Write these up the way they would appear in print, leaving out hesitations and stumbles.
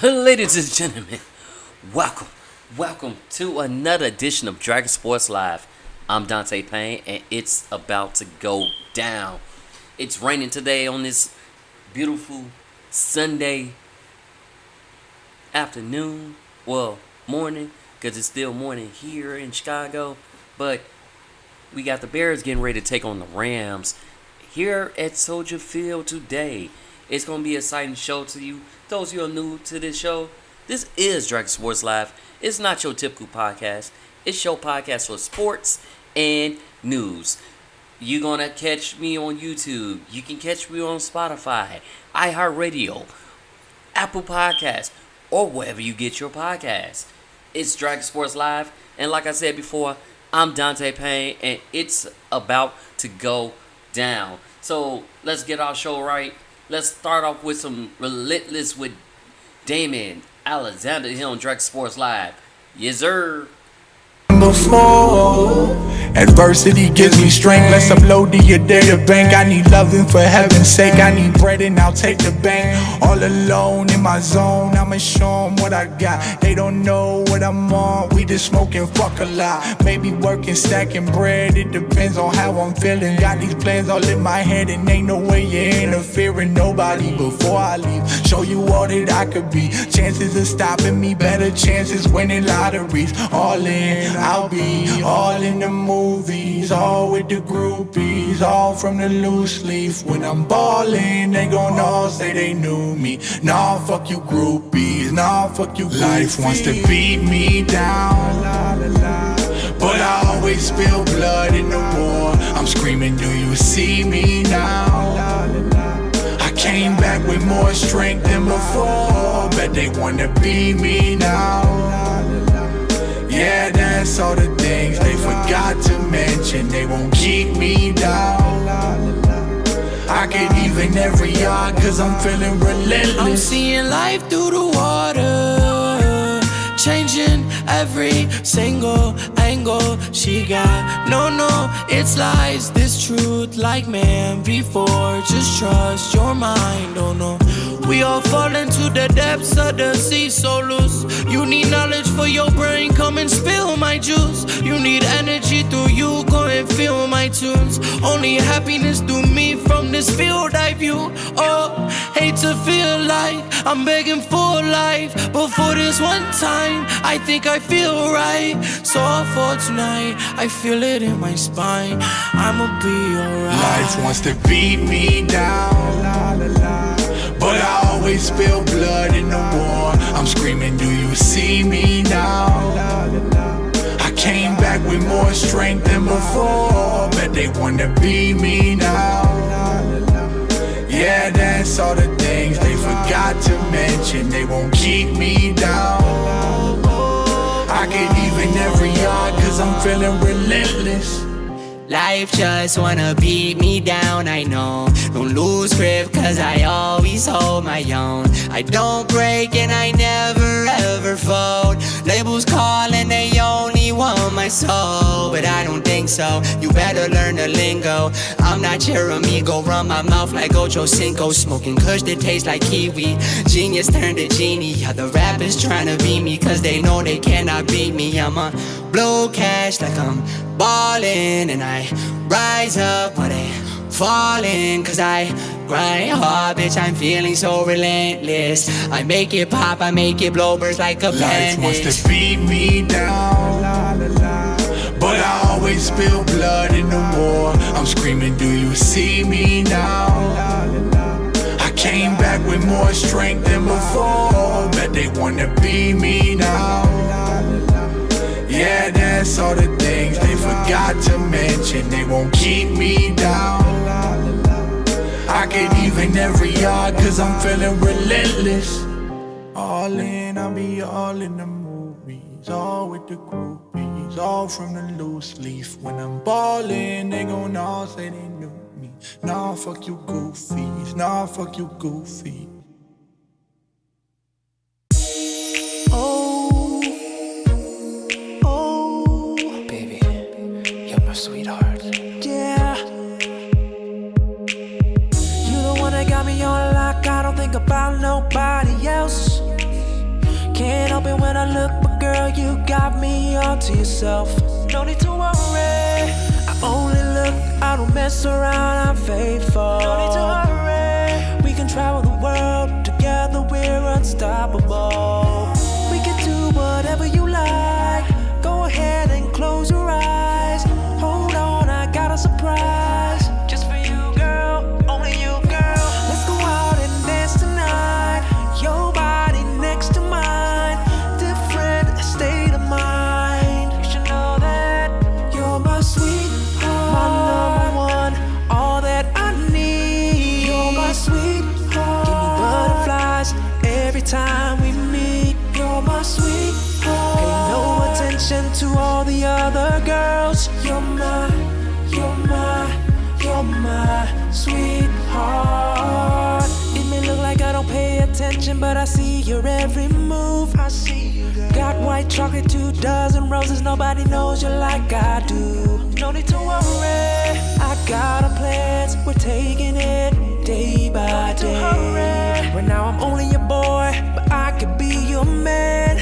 Ladies and gentlemen, welcome to another edition of Dragon Sports Live. I'm Dante Payne, and it's about to go down. It's raining today on this beautiful Sunday afternoon, morning, because it's still morning here in Chicago, but we got the Bears getting ready to take on the Rams here at Soldier Field today. It's going to be an exciting show to you. Those who are new to this show, this is Dragon Sports Live. It's not your typical podcast. It's your podcast for sports and news. You're going to catch me on YouTube. You can catch me on Spotify, iHeartRadio, Apple Podcasts, or wherever you get your podcasts. It's Dragon Sports Live. And like I said before, I'm Dante Payne, and it's about to go down. So let's get our show right. Let's start off with some Relentless with Damon Alexander here on Dragon Sports Live. Yes, sir. Before adversity gives me strength, let's upload to your data bank. I need loving for heaven's sake. I need bread and I'll take the bank. All alone in my zone, I'ma show them what I got. They don't know what I'm on, we just smoking fuck a lot. Maybe working, stacking bread, it depends on how I'm feeling. Got these plans all in my head and ain't no way you're interfering. Nobody before I leave, show you all that I could be. Chances of stopping me, better chances winning lotteries. All in, I'll be all in the movies, all with the groupies, all from the loose leaf. When I'm ballin', they gon' all say they knew me. Nah, fuck you groupies, nah, fuck you. Life wants to beat me down, but I always spill blood in the war. I'm screaming, do you see me now? I came back with more strength than before. Bet they wanna be me now. Yeah, that's all the things they forgot to mention. They won't keep me down. I get even every yard cause I'm feeling relentless. I'm seeing life through the water, changing every single angle she got. No, it's lies, this truth like man before. Just trust your mind, oh no. We all fall into the depths of the sea so loose. You need knowledge for your brain, come and spill my juice. You need energy through you, go and feel my tunes. Only happiness through me from this field I view. Oh, hate to feel like I'm begging for life, but for this one time, I think I feel right. So for tonight, I feel it in my spine. I'ma be alright. Life wants to beat me down, but I always spill blood in the war. I'm screaming, do you see me now? I came back with more strength than before. Bet they wanna be me now. Yeah, that's all the things they forgot to mention. They won't keep me down. I get even every yard cause I'm feeling relentless. Life just wanna beat me down, I know. Don't lose grip cause I always hold my own. I don't break and I never ever fold. Labels call and they only want my soul, but I don't think so. You better learn the lingo. I'm not your amigo, run my mouth like Ocho Cinco. Smoking kush that tastes like kiwi. Genius turned to genie. Yeah, the rappers tryna beat me cause they know they cannot beat me. I'ma blow cash like I'm ballin', and I rise up while they fallin'. Cause I grind hard, bitch, I'm feeling so relentless. I make it pop, I make it blow, burst like a Life bandage. wants to beat me down, but I always spill blood in the war. I'm screaming, do you see me now? I came back with more strength than before. Bet they wanna be me now. Yeah, that's all the things they forgot to mention. They won't keep me down. I get even every yard cause I'm feeling relentless. All in, I'll be all in the movies, all with the groupies, all from the loose leaf. When I'm ballin', they gon' all say they knew me. Nah, fuck you goofies, nah, fuck you goofy. Sweetheart. Yeah. You the one that got me on lock. I don't think about nobody else. you got me all to yourself. No need to worry. I only look, I don't mess around, I'm faithful. No need to hurry. We can travel the world, together we're unstoppable. We can do whatever you like. Go ahead and close your eyes. Hold on, I got a surprise. Just for you, girl, only you, girl. Let's go out and dance tonight. Your body next to mine. Different state of mind. You should know that you're my sweetheart, my number one, all that I need. You're my sweetheart. Give me butterflies every time we meet. You're my sweetheart. Pay no attention to all the other girls. You're my sweetheart. It may look like I don't pay attention, but I see your every move. I see you, girl. Got white chocolate, 2 dozen roses. Nobody knows you like I do. No need to worry. I got our plans. We're taking it day by day. Right now I'm only your boy, but I could be your man.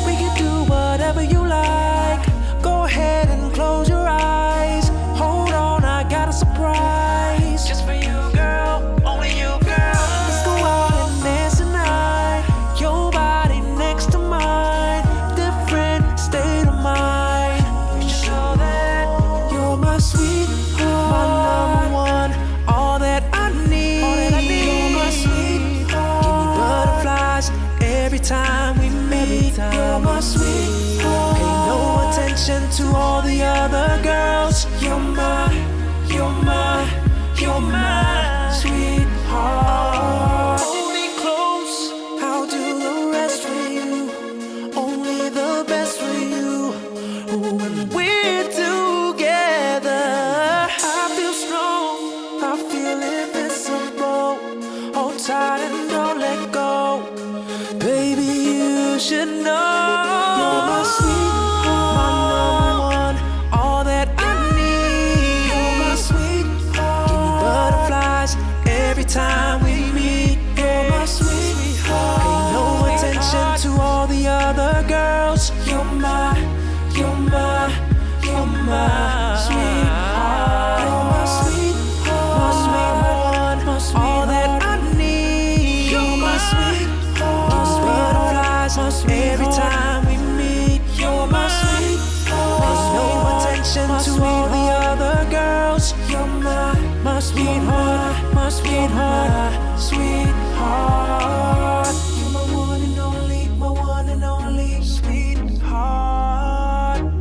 We can do whatever you like. Go ahead and close your eyes. Hold on, I got a surprise. Just for you, girl, only you, girl. Let's go out and dance tonight. Your body next to mine. Different state of mind. You should know that you're my sweetheart, my number one, all that I need. You're my sweetheart. Give me butterflies every time we meet. You're my sweetheart. Pay no attention to all the other girls. You're my sweetheart. Hold me close, I'll do the rest for you. Only the best for you. When we're together, I feel strong, I feel invincible. Hold tight and don't let go. Baby, you should know you're my sweetheart, my number one, all that I need. You're my sweetheart. Give me butterflies every time we meet. You're my sweetheart. Pay no attention to all the other girls. You're my sweetheart. You're my sweetheart, my sweetheart, all that I need. You're my sweetheart. Butterflies every time we meet. You're my sweetheart. Pay no attention to all the other girls. You're my sweetheart, my sweetheart, sweetheart. You're my one and only, my one and only sweetheart.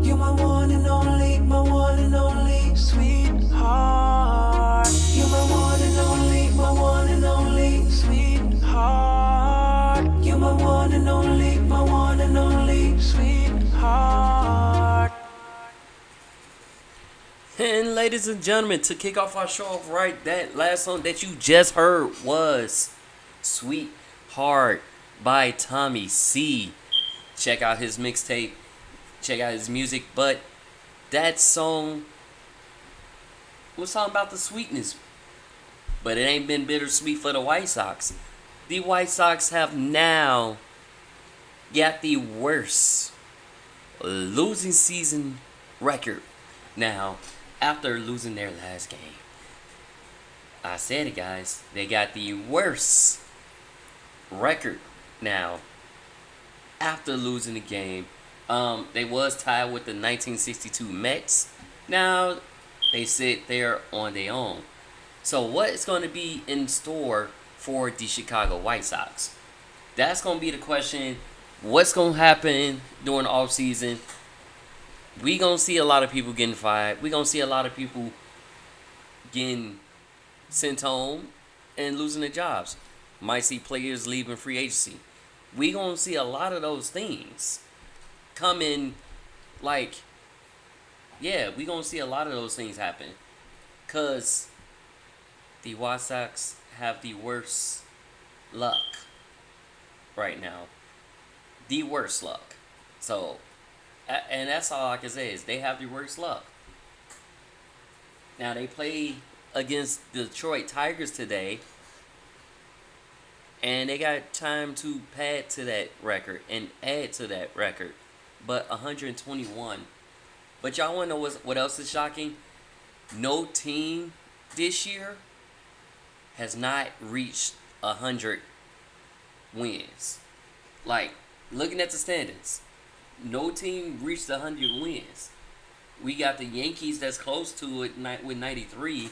You're my one and only, my one and only sweetheart. You're my one and only, my one and only sweetheart. You're my one and only, my one and only sweetheart. And ladies and gentlemen, to kick off our show off right, that last song that you just heard was Sweetheart by Tommy C. Check out his mixtape, check out his music, but that song was talking about the sweetness. But it ain't been bittersweet for the White Sox. The White Sox have now got the worst losing season record now after losing their last game. I said it, guys. They got the worst record now after losing the game. They was tied with the 1962 Mets. Now they sit there on their own. So what is going to be in store for the Chicago White Sox? That's going to be the question. What's going to happen during the offseason? We going to see a lot of people getting fired. We going to see a lot of people getting sent home and losing their jobs. Might see players leaving free agency. We going to see a lot of those things coming. Like, yeah, we going to see a lot of those things happen. Because the White Sox have the worst luck right now. The worst luck. So, and that's all I can say is they have the worst luck. Now, they play against the Detroit Tigers today. And they got time to pad to that record and add to that record. But 121. But y'all want to know what else is shocking? No team this year has not reached 100 wins. Like, looking at the standings, no team reached 100 wins. We got the Yankees that's close to it with 93,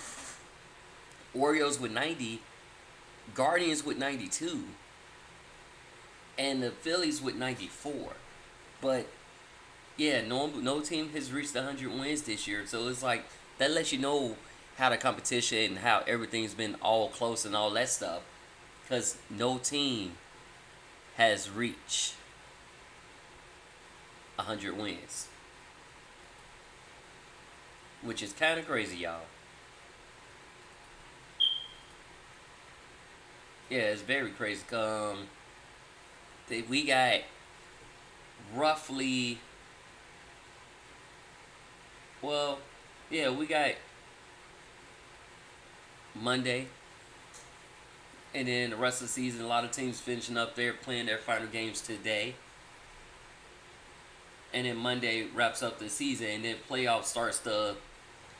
Orioles with 90, Guardians with 92, and the Phillies with 94. But yeah, no team has reached 100 wins this year. So it's like that lets you know how the competition and how everything's been all close and all that stuff. Because no team has reached 100 wins, which is kind of crazy, y'all. Yeah, it's very crazy. We got roughly, we got Monday, and then the rest of the season, a lot of teams finishing up there, playing their final games today. And then Monday wraps up the season, and then playoff starts the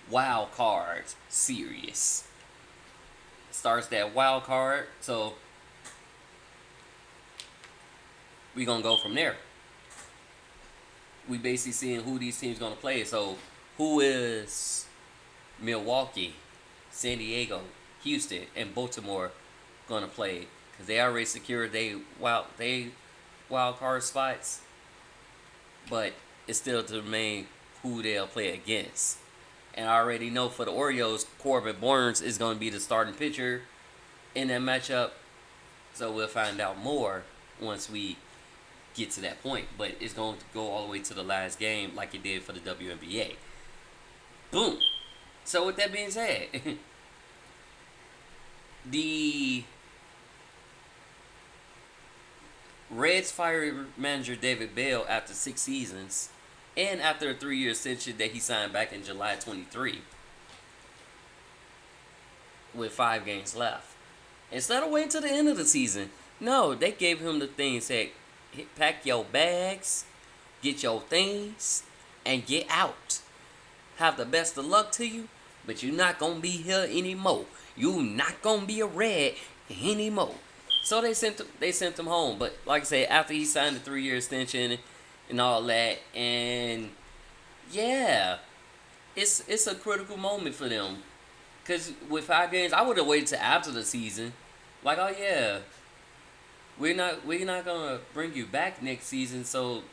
wild card series. Starts that wild card, so we gonna go from there. We basically seeing who these teams gonna play. So who is Milwaukee, San Diego, Houston, and Baltimore gonna play? Because they already secured they wild card spots, but it's still to remain who they'll play against. And I already know for the Orioles, Corbin Burnes is going to be the starting pitcher in that matchup. So we'll find out more once we get to that point. But it's going to go all the way to the last game like it did for the WNBA. Boom. So with that being said, the Reds fired manager David Bell after 6 seasons. And after a 3-year extension that he signed back in July 23, with 5 games left. Instead of waiting to the end of the season, no, they gave him the thing, said, pack your bags, get your things, and get out. Have the best of luck to you, but you're not going to be here anymore. You're not going to be a Red anymore. So they sent him home. But like I said, after he signed the 3-year extension and all that, and yeah, it's a critical moment for them. Cause with 5 games, I would have waited till after the season. Like, oh yeah, we're not gonna bring you back next season. So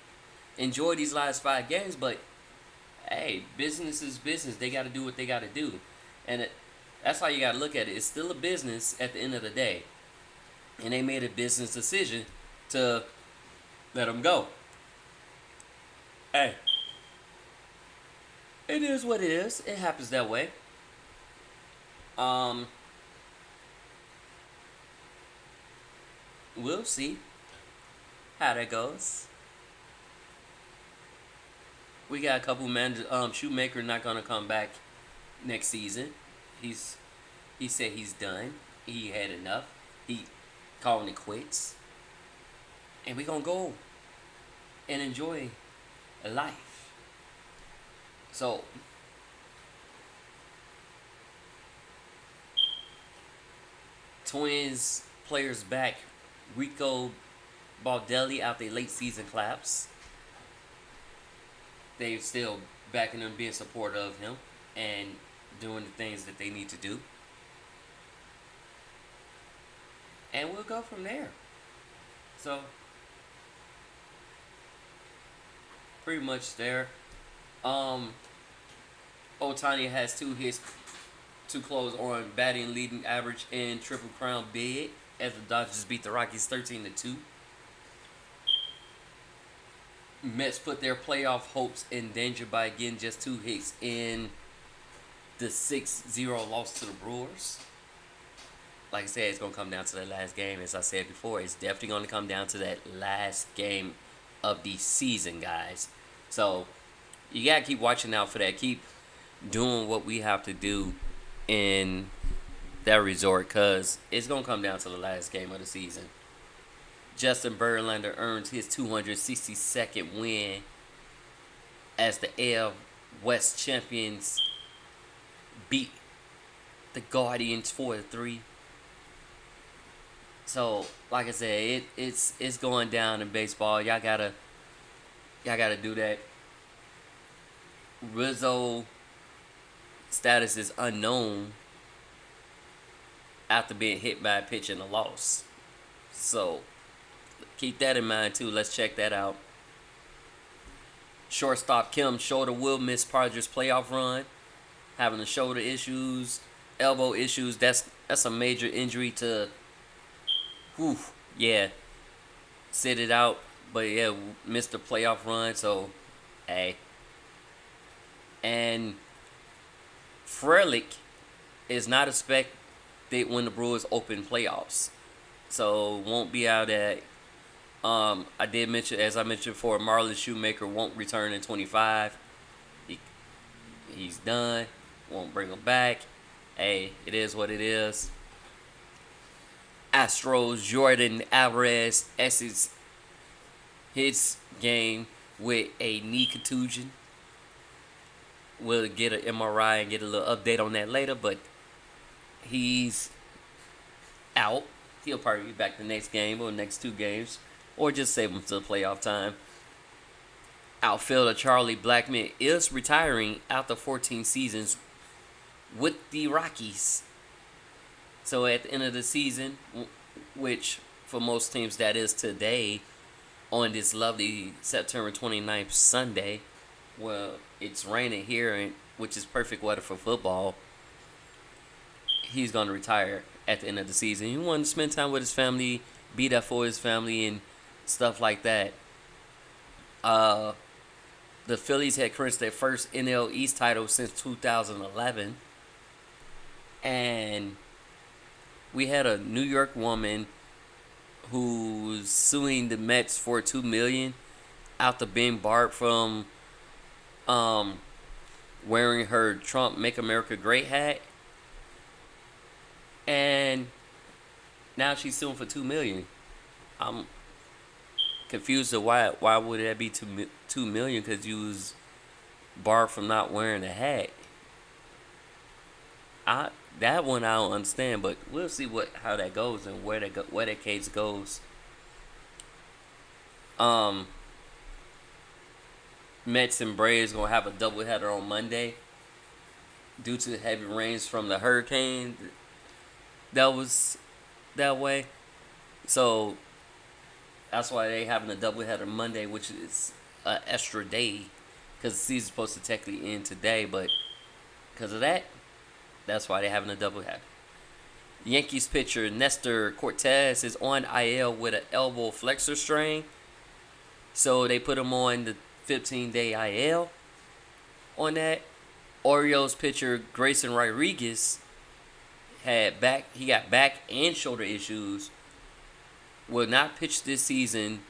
enjoy these last 5 games. But hey, business is business. They got to do what they got to do, and that's how you got to look at it. It's still a business at the end of the day, and they made a business decision to let him go. Hey, it is what it is. It happens that way. We'll see how that goes. We got a couple managers. Shoemaker not gonna come back next season. He said he's done. He had enough. He calling it quits. And we gonna go and enjoy life. So Twins players back. Rico Baldelli after a late season collapse. They still backing him, being supportive of him, and doing the things that they need to do. And we'll go from there. So pretty much there. Ohtani has 2 hits to close on batting leading average in Triple Crown bid as the Dodgers beat the Rockies 13-2. Mets put their playoff hopes in danger by getting just 2 hits in the 6-0 loss to the Brewers. Like I said, it's going to come down to that last game. As I said before, it's definitely going to come down to that last game of the season, guys. So you got to keep watching out for that. Keep doing what we have to do in that resort because it's going to come down to the last game of the season. Justin Verlander earns his 262nd win as the AL West champions beat the Guardians 4-3. So, like I said, it's going down in baseball. Y'all gotta do that. Rizzo status is unknown after being hit by a pitch in a loss. So keep that in mind too. Let's check that out. Shortstop Kim Shorter will miss Padres playoff run, having the shoulder issues, elbow issues. That's a major injury to. Whew, yeah, sit it out. But yeah, missed the playoff run. So, hey. And Frelick is not expected when the Brewers open playoffs, so won't be out at. I did mention, as I mentioned before, Marlon Shoemaker won't return in 25. He's done. Won't bring him back. Hey, it is what it is. Astros Jordan Alvarez exits his game with a knee contusion. We'll get an MRI and get a little update on that later, but he's out. He'll probably be back the next game or next 2 games, or just save him till playoff time. Outfielder Charlie Blackmon is retiring after 14 seasons with the Rockies. So at the end of the season, which for most teams that is today, on this lovely September 29th Sunday, well, it's raining here, which is perfect weather for football. He's going to retire at the end of the season. He wanted to spend time with his family, be there for his family, and stuff like that. The Phillies had clinched their first NL East title since 2011. And we had a New York woman who's suing the Mets for $2 million after being barred from wearing her Trump Make America Great hat, and now she's suing for $2 million. I'm confused of why would that be $2 million? Because you was barred from not wearing a hat. That one I don't understand, but we'll see how that goes and where that case goes. Mets and Braves gonna have a doubleheader on Monday due to heavy rains from the hurricane that was that way. So that's why they having a doubleheader Monday, which is an extra day because the season's supposed to technically end today, but because of that, that's why they're having a doubleheader. Yankees pitcher Nestor Cortez is on IL with an elbow flexor strain, so they put him on the 15-day IL on that. Orioles pitcher Grayson Rodriguez got back and shoulder issues. Will not pitch this season.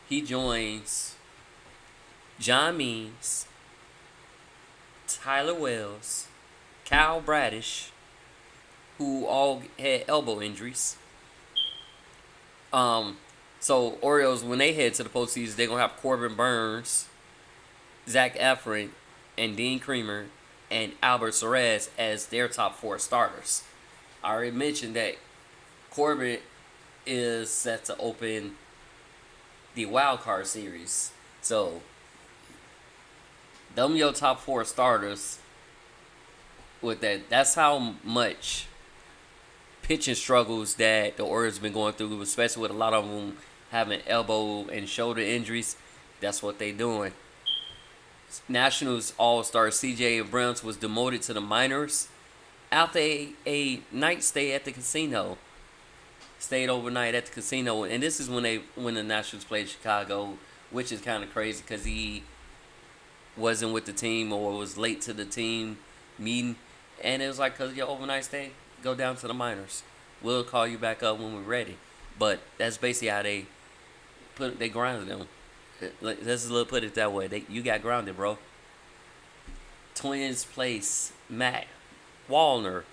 He joins John Means, Tyler Wells, Kyle Bradish, who all had elbow injuries. So Orioles, when they head to the postseason, they're gonna have Corbin Burns, Zach Efron, and Dean Kremer, and Albert Suarez as their top 4 starters. I already mentioned that Corbin is set to open the wild card series. So, them your top 4 starters with that. That's how much pitching struggles that the Orioles been going through, especially with a lot of them having elbow and shoulder injuries. That's what they doing. Nationals All-Star C.J. Abrams was demoted to the minors after a night stay at the casino. Stayed overnight at the casino, and this is when the Nationals played Chicago, which is kind of crazy because he wasn't with the team or was late to the team meeting, and it was like, because of your overnight stay, go down to the minors. We'll call you back up when we're ready. But that's basically how they grounded them. Let's put it that way. You got grounded, bro. Twins place Matt Wallner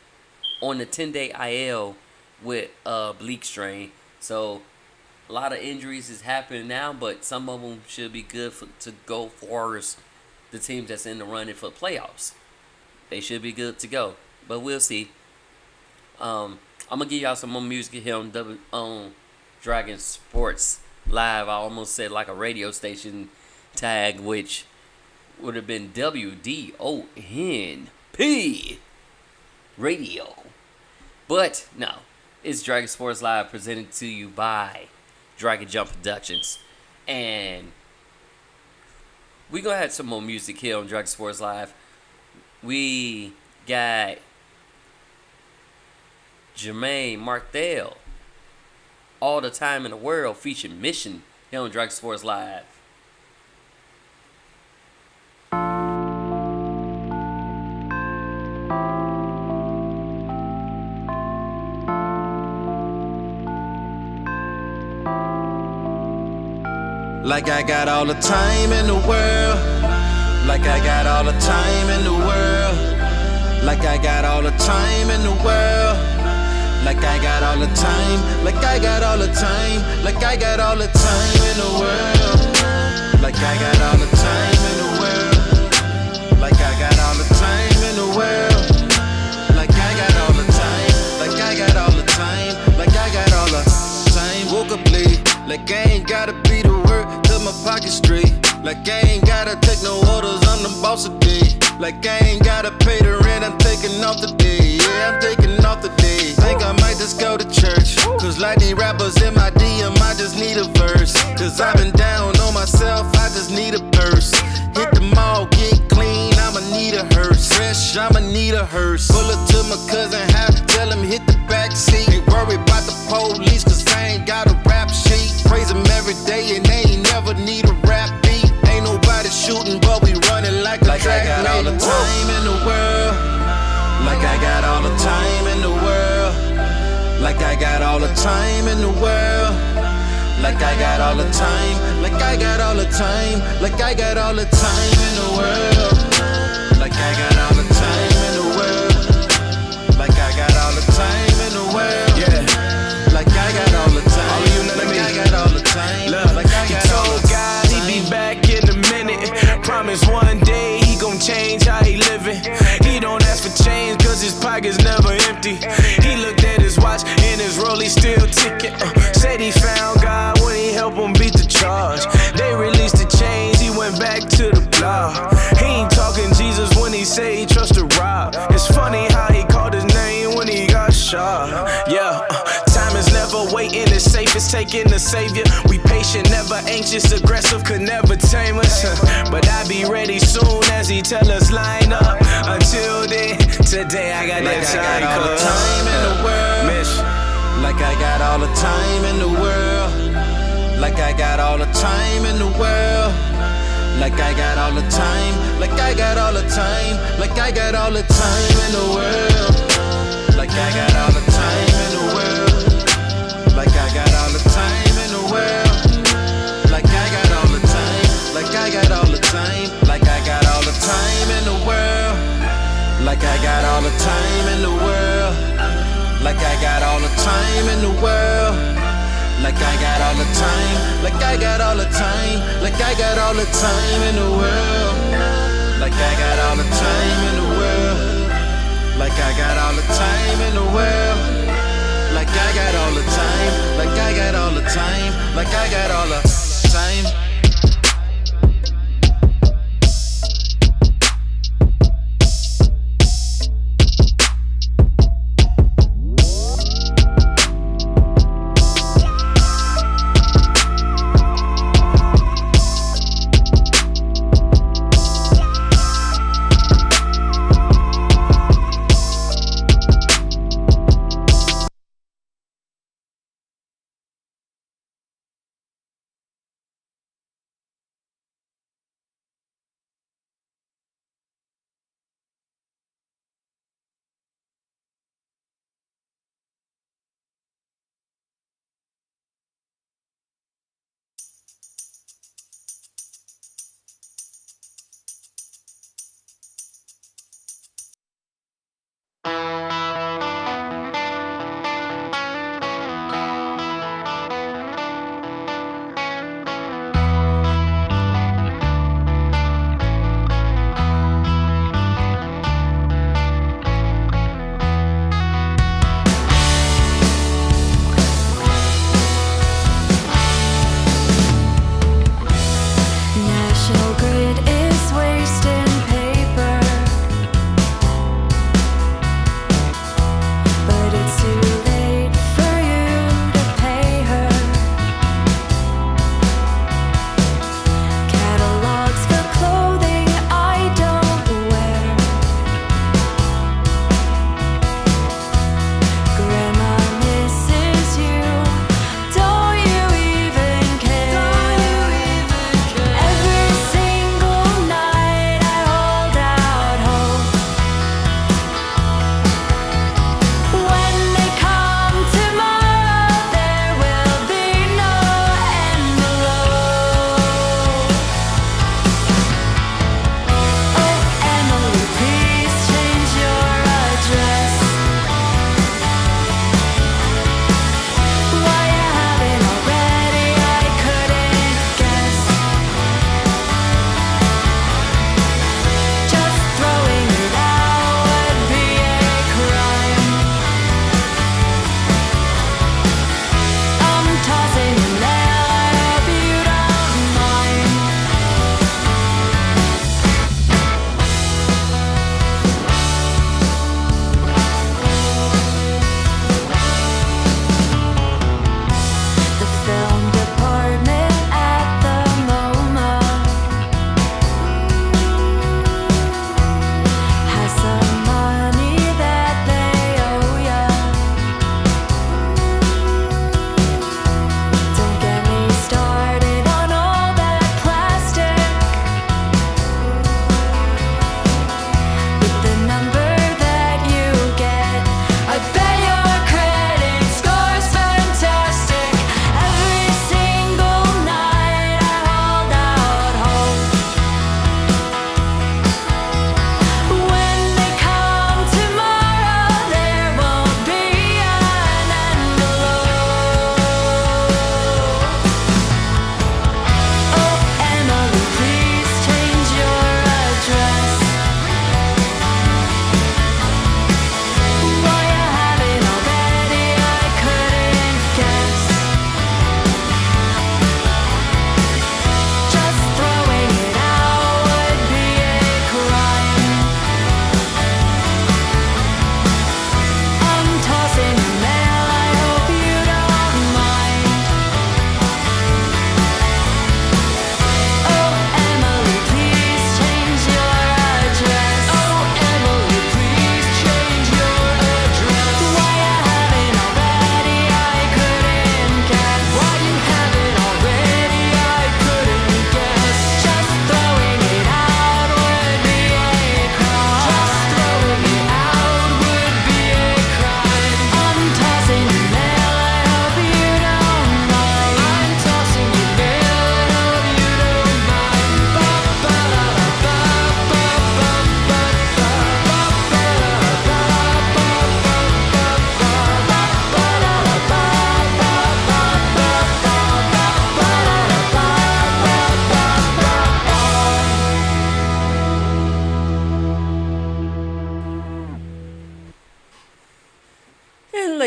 on the 10-day IL with bleak strain. So a lot of injuries is happening now, but some of them should be good to go for the teams that's in the running for playoffs. They should be good to go, but we'll see. I'm gonna give y'all some more music here on Dragon Sports Live. I almost said like a radio station tag, which would have been WDONP Radio. But no, it's Dragon Sports Live presented to you by Dragon Jump Productions. And we gonna have some more music here on Dragon Sports Live. We got Jermaine Martel, All the Time in the World, featuring Mission here on Dragon Sports Live. Like I got all the time in the world. Like I got all the time in the world. Like I got all the time in the world. Like I got all the time. Like I got all the time. Like I got all the time in the world. Like I got all the time in the world. Like I got all the time in the world. Like I got all the time. Like I got all the time. Like I got all the time. Woke up late. Like I ain't gotta be to work till my pocket straight. Like I ain't gotta take no orders, I'm the boss today. Like I ain't gotta pay the rent, I'm taking off today. Yeah, I'm taking off today. Think I might just go to church. Cause like these rappers in my DM, I just need a verse. Cause I've been down on myself, I just need a burst. Hit the mall, get clean, I'ma need a hearse. Fresh, I'ma need a hearse. Pull up to my cousin house, tell him hit the back seat. Ain't worried about the police, cause I ain't got a rap sheet. Praise them every day and they ain't never need a rap beat. Ain't nobody shooting, but we running like a track meet. Like I got all the time in the world. Like I got all the time in the world. Like I got all the time in the world. Like I got all the time. Like I got all the time. Like I got all the time in the world. Like I got all the time in the world. Like I got all the time in the world. Yeah. Like I got all the time. All you know like I got all the time. Look, like I got all the time. He be back in a minute. Promise one day he gon' change how he living. He don't ask for change cause his pocket's never empty. He looked at his watch and his rollie still ticking. Said he found God when he helped him beat the charge. They released the chains, he went back to the block. He ain't talking Jesus when he say he trusted Rob. It's funny how he called his name when he got shot. Yeah, time is never waiting, it's safe, it's taking the savior. We patient, never anxious, aggressive, could never tame us. But I be ready soon as he tell us line up. Until then, today I got like that I time, got all the time in the world. Like I got all the time in the world. Like I got all the time in the world. Like I got all the time. Like I got all the time. Like I got all the time in the world. Like I got all the time in the world. Like I got all the time in the world. Like I got all the time. Like I got all the time. Like I got all the time in the world. Like I got all the time in the world. Like I got all the time in the world. Like I got all the time. Like I got all the time. Like I got all the time in the world. Like I got all the time in the world. Like I got all the time in the world. Like I got all the time. Like I got all the time. Like I got all the time.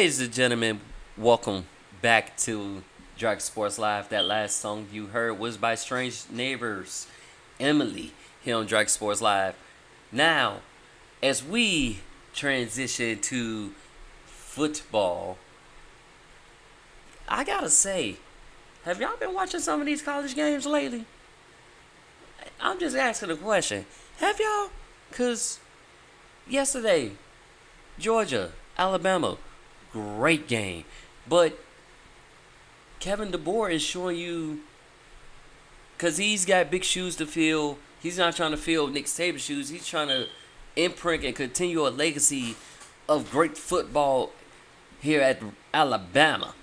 Ladies and gentlemen, welcome back to Drag Sports Live. That last song you heard was by Strange Neighbors, Emily, here on Drag Sports Live. Now, as we transition to football, I gotta say, have y'all been watching some of these college games lately? I'm just asking a question. Have y'all? Because yesterday, Georgia, Alabama, great game. But Kevin DeBoer is showing you, because he's got big shoes to fill. He's not trying to fill Nick Saban's shoes. He's trying to imprint and continue a legacy of great football here at Alabama.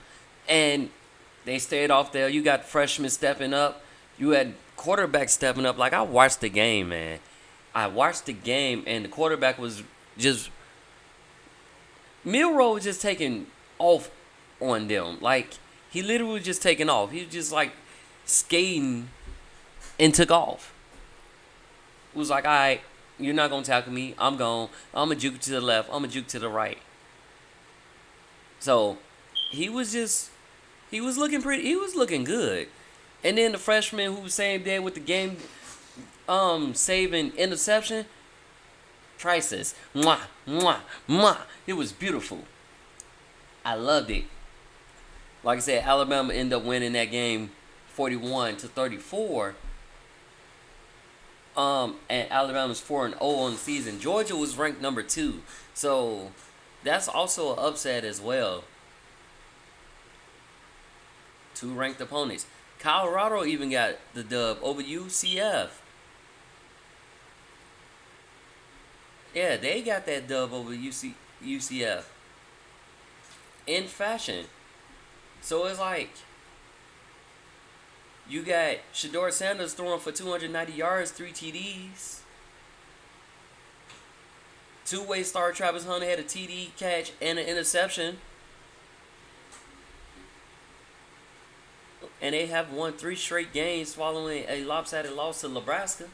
And they stayed off there. You got freshmen stepping up. You had quarterback stepping up. Like, I watched the game, man. I watched the game, and the quarterback was just... Milroe was just taking off on them. Like, he literally was just taking off. He was just, like, skating and took off. It was like, all right, you're not going to tackle me. I'm gone. I'm going to juke to the left. I'm going to juke to the right. So, he was looking good. And then the freshman who was same day with the game saving interception, priceless. Mwah, mwah, mwah. It was beautiful. I loved it. Like I said, Alabama ended up winning that game 41-34. And Alabama's 4-0 on the season. Georgia was ranked number 2. So that's also an upset as well. 2 ranked opponents. Colorado even got the dub over UCF. Yeah, they got that dub over UCF. In fashion. So it's like, you got Shedeur Sanders throwing for 290 yards, 3 TDs. Two-way star Travis Hunter had a TD catch and an interception. And they have won 3 straight games following a lopsided loss to Nebraska.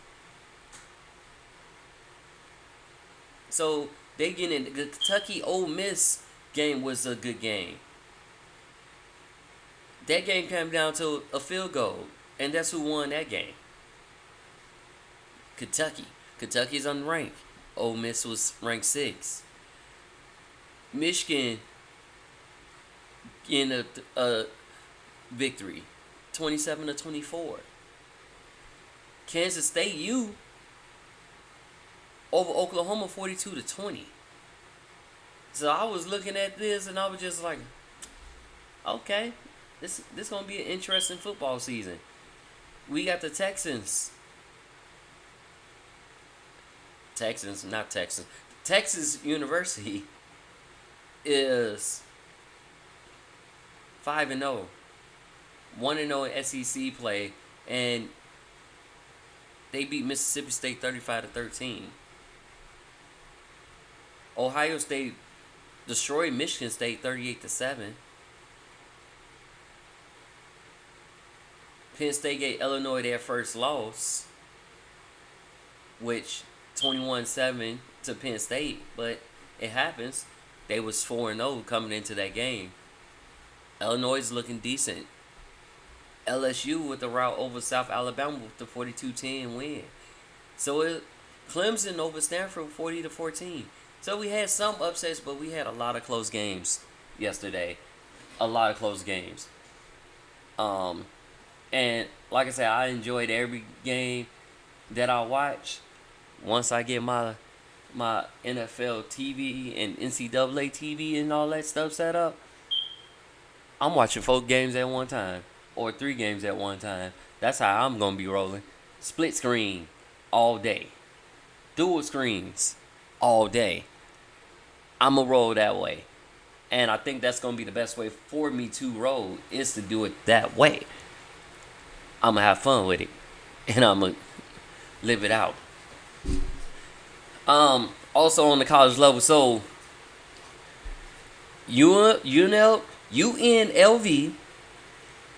So they getting the Kentucky Ole Miss game was a good game. That game came down to a field goal, and that's who won that game. Kentucky. Kentucky's unranked. Ole Miss was ranked 6. Michigan in a victory, 27-24. Kansas State U over Oklahoma 42-20. So I was looking at this and I was just like, okay, this gonna be an interesting football season. We got the Texans. Texas University is 5-0. 1-0 in SEC play, and they beat Mississippi State 35-13. Ohio State destroyed Michigan State 38-7. Penn State gave Illinois their first loss, which 21-7 to Penn State, but it happens. They was 4-0 coming into that game. Illinois is looking decent. LSU with the route over South Alabama with the 42-10 win. So Clemson over Stanford 40-14. So we had some upsets, but we had a lot of close games yesterday. A lot of close games. And like I said, I enjoyed every game that I watched. Once I get my NFL TV and NCAA TV and all that stuff set up, I'm watching 4 games at one time. Or 3 games at one time. That's how I'm going to be rolling. Split screen all day. Dual screens all day. I'm going to roll that way. And I think that's going to be the best way for me to roll, is to do it that way. I'm going to have fun with it. And I'm going to live it out. Also on the college level, so UNLV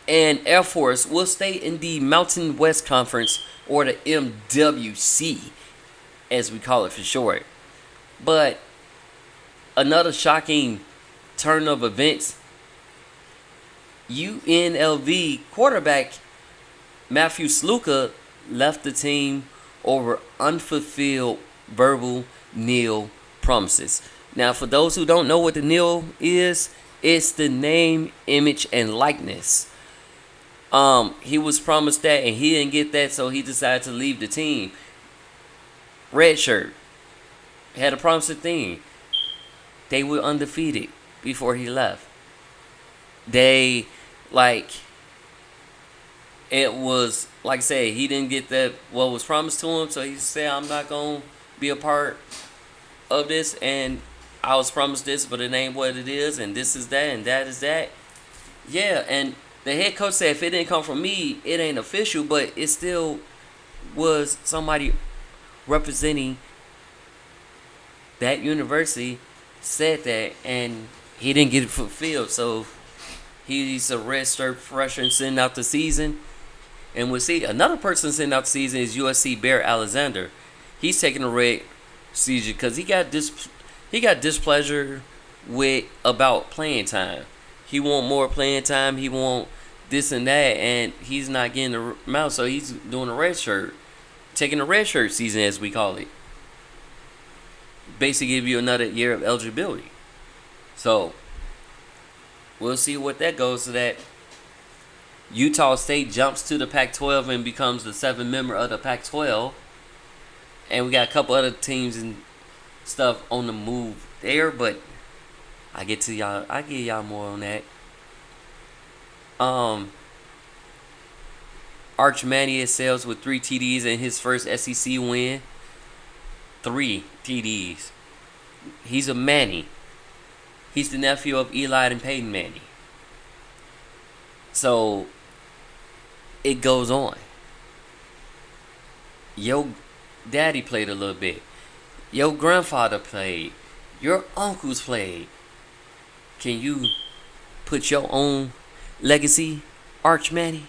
and Air Force will stay in the Mountain West Conference, or the MWC, as we call it for short. But another shocking turn of events, UNLV quarterback Matthew Sluka left the team over unfulfilled verbal nil promises. Now, for those who don't know what the nil is, it's the name, image, and likeness. He was promised that and he didn't get that, so he decided to leave the team. Red shirt had a promising thing. They were undefeated before he left. It was, like I said, he didn't get that what was promised to him, so he said, I'm not going to be a part of this, and I was promised this, but it ain't what it is, and this is that, and that is that. Yeah, and the head coach said, if it didn't come from me, it ain't official, but it still was somebody representing that university said that, and he didn't get it fulfilled, so he's a redshirt freshman sitting out the season. And we'll see, another person sitting out the season is USC Bear Alexander. He's taking a red season because he got displeasure about playing time. He want more playing time. He want this and that, and he's not getting the amount, so he's doing a red shirt, taking a red shirt season, as we call it. Basically, give you another year of eligibility. So we'll see what that goes to. That Utah State jumps to the Pac-12 and becomes the 7th member of the Pac-12. And we got a couple other teams and stuff on the move there, but I give y'all more on that. Arch Manning excels with 3 TDs in his first SEC win. 3 TDs. He's a Manning. He's the nephew of Eli and Peyton Manning. So it goes on. Your daddy played a little bit. Your grandfather played. Your uncles played. Can you put your own legacy, Arch Manning?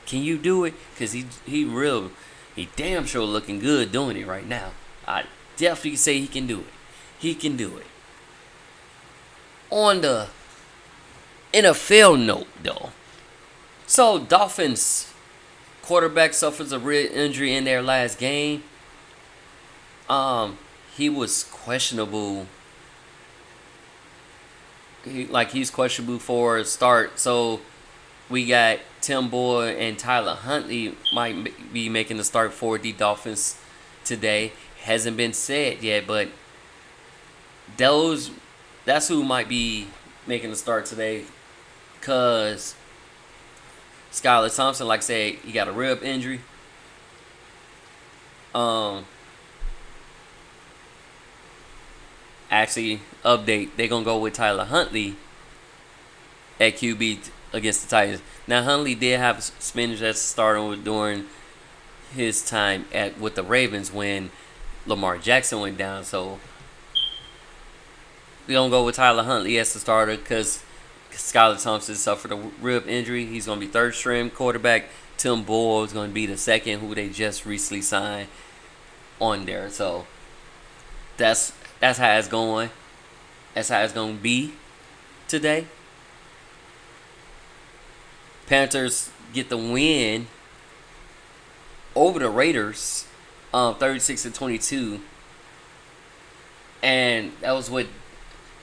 Can you do it? Because he damn sure looking good doing it right now. I definitely say he can do it. He can do it. On the NFL note, though. So, Dolphins quarterback suffers a rib injury in their last game. He was questionable. He's questionable for a start. So, we got Tim Boyle and Tyler Huntley might be making the start for the Dolphins today. Hasn't been said yet, but that's who might be making the start today. Because Skylar Thompson, like I said, he got a rib injury. Actually, update, they're going to go with Tyler Huntley at QB against the Titans. Now, Huntley did have spinach as a starter during his time with the Ravens when Lamar Jackson went down. So, we're going to go with Tyler Huntley as the starter because Skylar Thompson suffered a rib injury. He's going to be third string quarterback. Tim Boyle is going to be the second, who they just recently signed on there. So, that's how it's going. That's how it's going to be today. Panthers get the win over the Raiders, 36-22. And that was with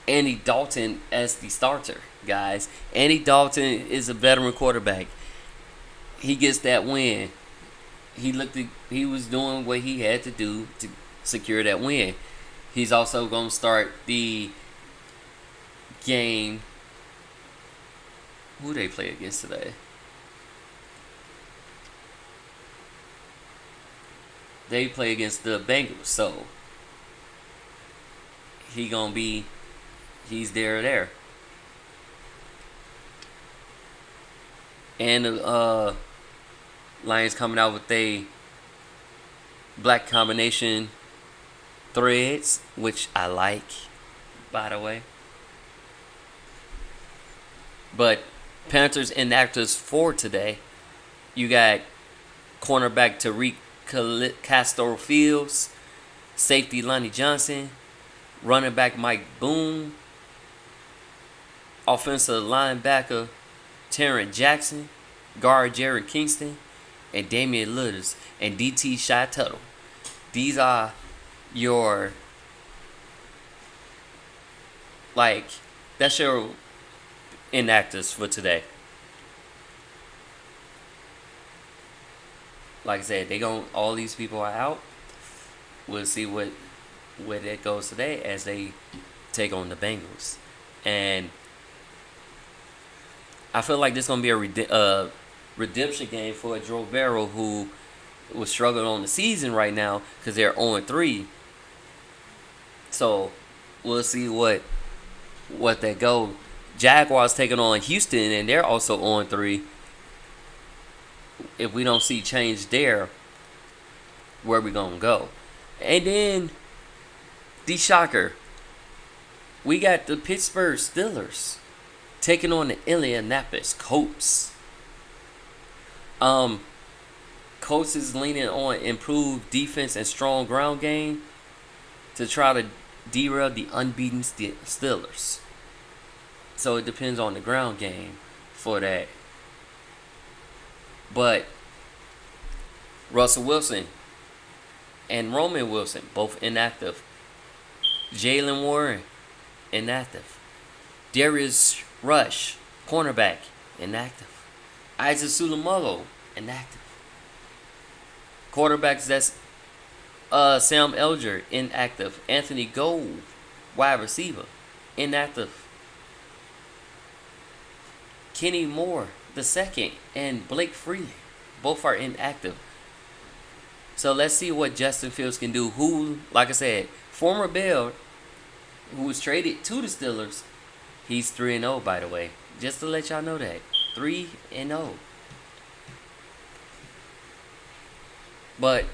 Andy Dalton as the starter, guys. Andy Dalton is a veteran quarterback. He gets that win. He was doing what he had to do to secure that win. He's also going to start the game. Who they play against today? They play against the Bengals, so he's there. And the Lions coming out with a black combination threads, which I like, by the way. But Panthers and actors for today, you got cornerback Tariq Castro Fields, safety Lonnie Johnson, running back Mike Boone, offensive linebacker Terrence Jackson, guard Jared Kingston, and Damian Lillard, and DT Shy Tuttle. These are your, that's your inactives for today. Like I said, all these people are out. We'll see where that goes today as they take on the Bengals. And I feel like this is going to be a redemption game for Joe Burrow, who was struggling on the season right now because they're 0-3. So we'll see what that go. Jaguars taking on Houston, and they're also 0-3. If we don't see change there, where we gonna go? And then the shocker, we got the Pittsburgh Steelers taking on the Indianapolis Colts. Colts is leaning on improved defense and strong ground game to try to derail the unbeaten Steelers. So it depends on the ground game for that. But Russell Wilson and Roman Wilson, both inactive. Jalen Warren, inactive. Darius Rush, cornerback, inactive. Isaac Sulamogo, inactive. Quarterbacks, that's Sam Elger, inactive. Anthony Gold, wide receiver, inactive. Kenny Moore, the second, and Blake Freeland, both are inactive. So let's see what Justin Fields can do. Who, like I said, former Bear, who was traded to the Steelers, he's 3-0, by the way. Just to let y'all know that. 3-0. But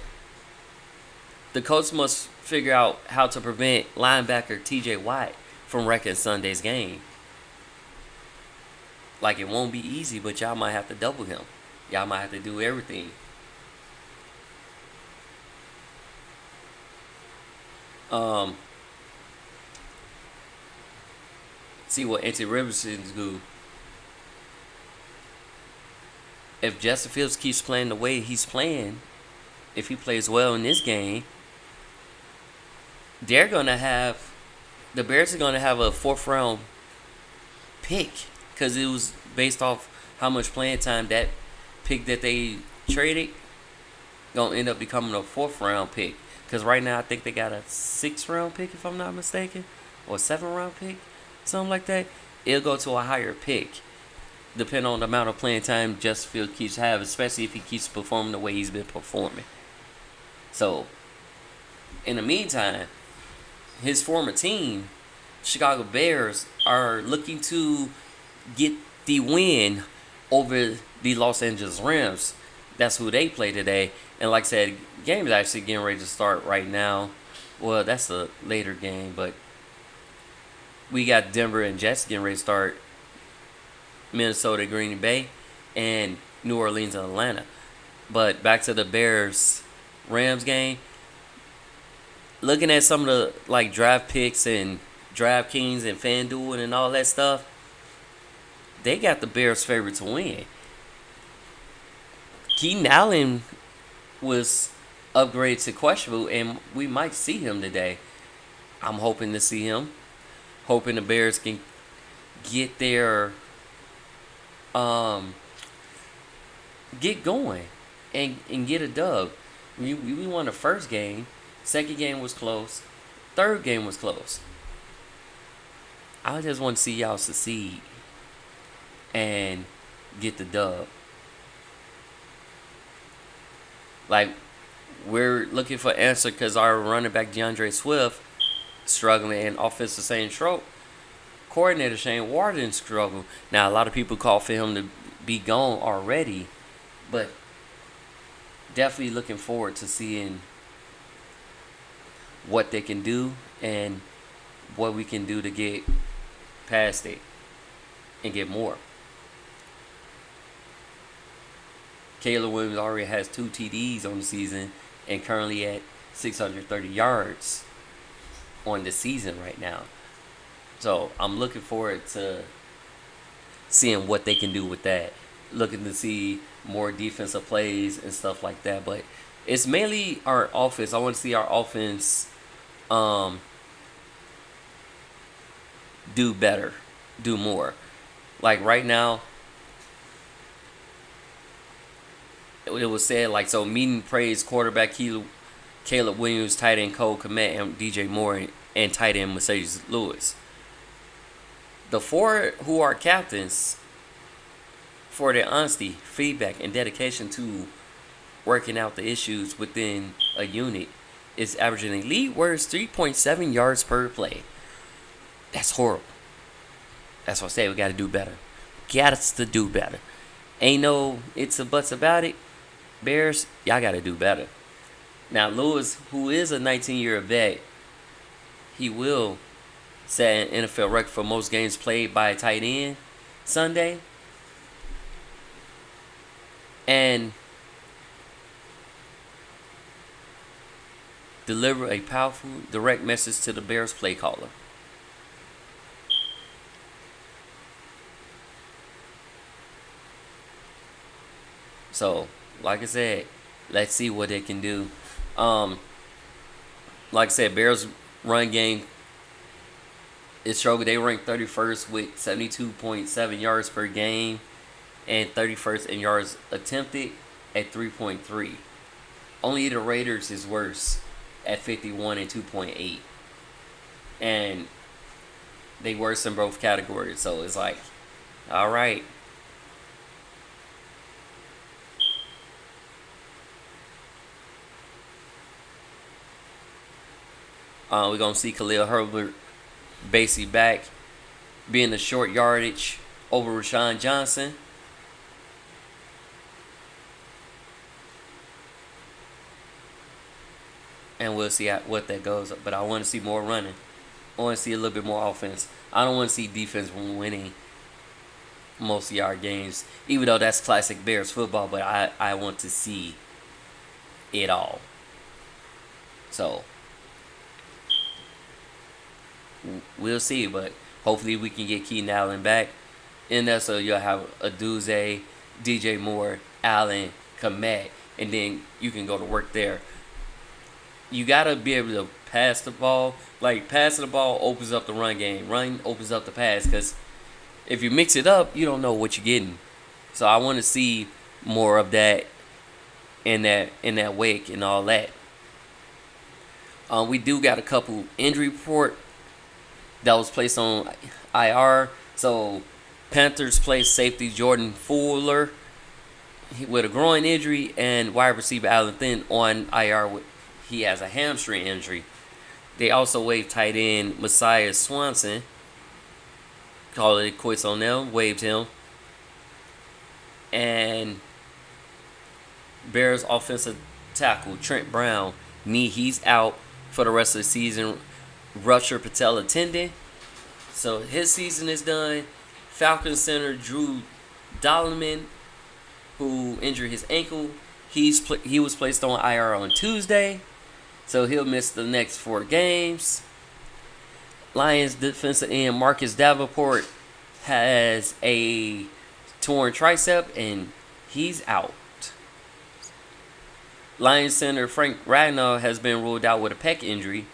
the Colts must figure out how to prevent linebacker TJ Watt from wrecking Sunday's game. Like, it won't be easy, but y'all might have to double him. Y'all might have to do everything. See what Anthony Richardson's do. If Justin Fields keeps playing the way he's playing, if he plays well in this game, the Bears are gonna have a 4th round pick, because it was based off how much playing time that pick that they traded gonna end up becoming a 4th round pick. Because right now I think they got a 6th round pick, if I'm not mistaken, or a 7th round pick, something like that. It'll go to a higher pick, depending on the amount of playing time Justin Fields keeps having, especially if he keeps performing the way he's been performing. So, in the meantime, his former team, Chicago Bears, are looking to get the win over the Los Angeles Rams. That's who they play today. And like I said, game is actually getting ready to start right now. Well, that's a later game, but we got Denver and Jets getting ready to start. Minnesota, Green Bay, and New Orleans and Atlanta. But back to the Bears-Rams game. Looking at some of the draft picks and DraftKings and FanDuel and all that stuff, they got the Bears favorite to win. Keenan Allen was upgraded to questionable, and we might see him today. I'm hoping to see him. Hoping the Bears can get their get going and get a dub. We won the first game. Second game was close. Third game was close. I just want to see y'all succeed and get the dub. We're looking for answer because our running back DeAndre Swift struggling, and offensive Shane Stroke coordinator Shane Warden struggle. Now, a lot of people call for him to be gone already, but definitely looking forward to seeing what they can do and what we can do to get past it and get more. Caleb Williams already has 2 TDs on the season and currently at 630 yards on the season right now. So I'm looking forward to seeing what they can do with that. Looking to see more defensive plays and stuff like that. But it's mainly our offense. I want to see our offense do better, do more. Like right now, it was said like so. Meeting praise quarterback Caleb Williams, tight end Cole Kmet, and DJ Moore, and tight end Mercedes Lewis. The four who are captains, for their honesty, feedback, and dedication to working out the issues within a unit, is averaging elite words 3.7 yards per play. That's horrible. That's what I say. We got to do better. Got to do better. Ain't no it's a buts about it. Bears, y'all got to do better. Now, Lewis, who is a 19-year vet, he will set an NFL record for most games played by a tight end Sunday. And deliver a powerful, direct message to the Bears play caller. So, like I said, let's see what they can do. Like I said, Bears run game is struggled. They rank 31st with 72.7 yards per game and 31st in yards attempted at 3.3. Only the Raiders is worse at 51 and 2.8. And they worse in both categories. So it's like, all right. We're going to see Khalil Herbert basically back, being the short yardage over Rashawn Johnson. And we'll see what that goes. But I want to see more running. I want to see a little bit more offense. I don't want to see defense winning most of our games, even though that's classic Bears football. But I want to see it all. So we'll see, but hopefully we can get Keenan Allen back in there, so you'll have Aduze, DJ Moore, Allen, Kmet, and then you can go to work there. You gotta be able to pass the ball. Like, passing the ball opens up the run game. Run opens up the pass, because if you mix it up, you don't know what you're getting. So I want to see more of that in that wake and all that. We do got a couple injury report that was placed on IR. So Panthers placed safety Jordan Fuller with a groin injury, and wide receiver Alan Thinn on IR. He has a hamstring injury. They also waived tight end Messiah Swanson. Called it quits on them. Waived him. And Bears offensive tackle Trent Brown, he's out for the rest of the season. Ruptured patella tendon, so his season is done. Falcons center Drew Dalman, who injured his ankle, he was placed on IR on Tuesday, so he'll miss the next 4 games. Lions defensive end Marcus Davenport has a torn tricep and he's out. Lions center Frank Ragnow has been ruled out with a pec injury.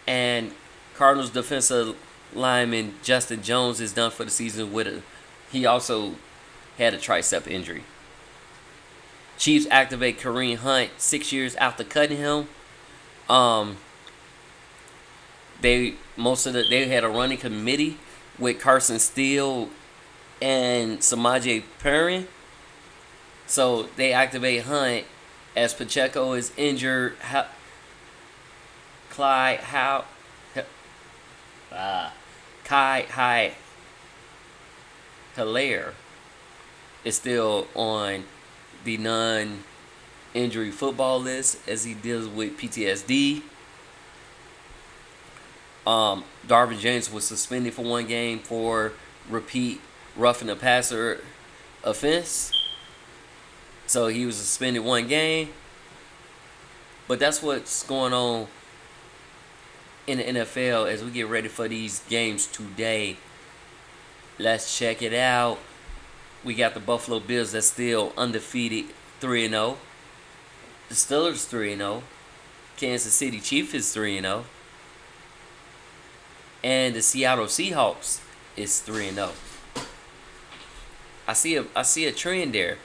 And Cardinals defensive lineman Justin Jones is done for the season he also had a tricep injury. Chiefs activate Kareem Hunt 6 years after cutting him. They had a running committee with Carson Steele and Samaje Perrin. So they activate Hunt as Pacheco is injured. Kai Hilaire is still on the non-injury football list as he deals with PTSD. Darvin James was suspended for 1 game for repeat roughing the passer offense. So he was suspended 1 game. But that's what's going on in the NFL as we get ready for these games today. Let's check it out. We got the Buffalo Bills that's still undefeated, 3-0. The Steelers 3-0. Kansas City Chiefs is 3-0. And the Seattle Seahawks is 3-0. I see a trend there.